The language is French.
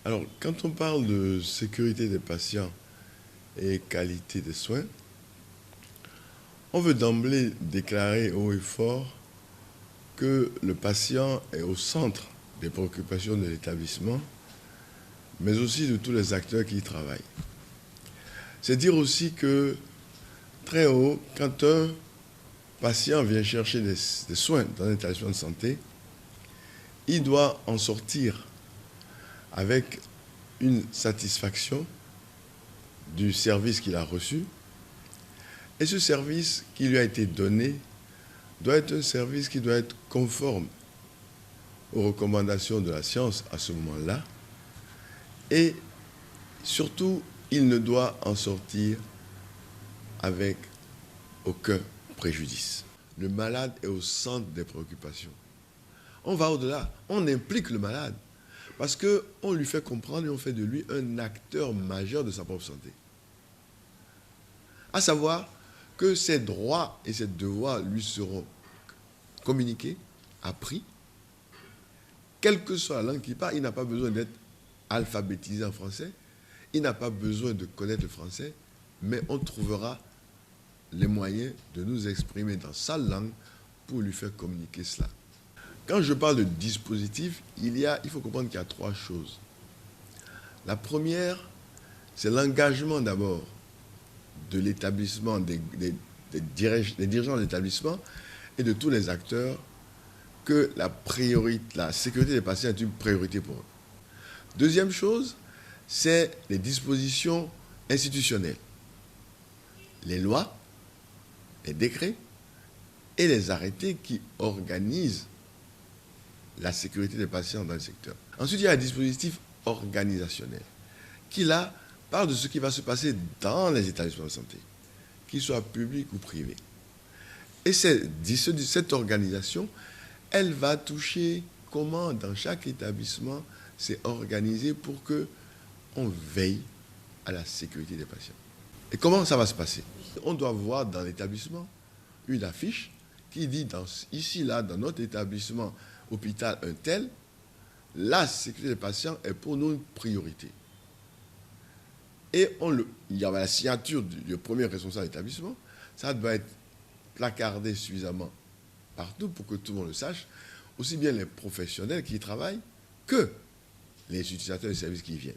Alors, quand on parle de sécurité des patients et qualité des soins, on veut d'emblée déclarer haut et fort que le patient est au centre des préoccupations de l'établissement, mais aussi de tous les acteurs qui y travaillent. C'est dire aussi que, très haut, quand un patient vient chercher des soins dans un établissement de santé, il doit en sortir avec une satisfaction du service qu'il a reçu. Et ce service qui lui a été donné doit être un service qui doit être conforme aux recommandations de la science à ce moment-là. Et surtout, il ne doit en sortir avec aucun préjudice. Le malade est au centre des préoccupations. On va au-delà, on implique le malade parce qu'on lui fait comprendre et on fait de lui un acteur majeur de sa propre santé. À savoir que ses droits et ses devoirs lui seront communiqués, appris, quelle que soit la langue qu'il parle. Il n'a pas besoin d'être alphabétisé en français, il n'a pas besoin de connaître le français, mais on trouvera les moyens de nous exprimer dans sa langue pour lui faire communiquer cela. Quand je parle de dispositif, il faut comprendre qu'il y a trois choses. La première, c'est l'engagement d'abord de l'établissement, des dirigeants de l'établissement et de tous les acteurs que la sécurité des patients est une priorité pour eux. Deuxième chose, c'est les dispositions institutionnelles. Les lois, les décrets et les arrêtés qui organisent la sécurité des patients dans le secteur. Ensuite, il y a un dispositif organisationnel qui, là, parle de ce qui va se passer dans les établissements de santé, qu'ils soient publics ou privés. Et cette organisation, elle va toucher comment, dans chaque établissement, c'est organisé pour qu'on veille à la sécurité des patients. Et comment ça va se passer? On doit voir dans l'établissement une affiche qui dit, ici, là, dans notre établissement, hôpital un tel, la sécurité des patients est pour nous une priorité. Et il y a la signature du premier responsable d'établissement. Ça doit être placardé suffisamment partout pour que tout le monde le sache, aussi bien les professionnels qui y travaillent que les utilisateurs des services qui y viennent.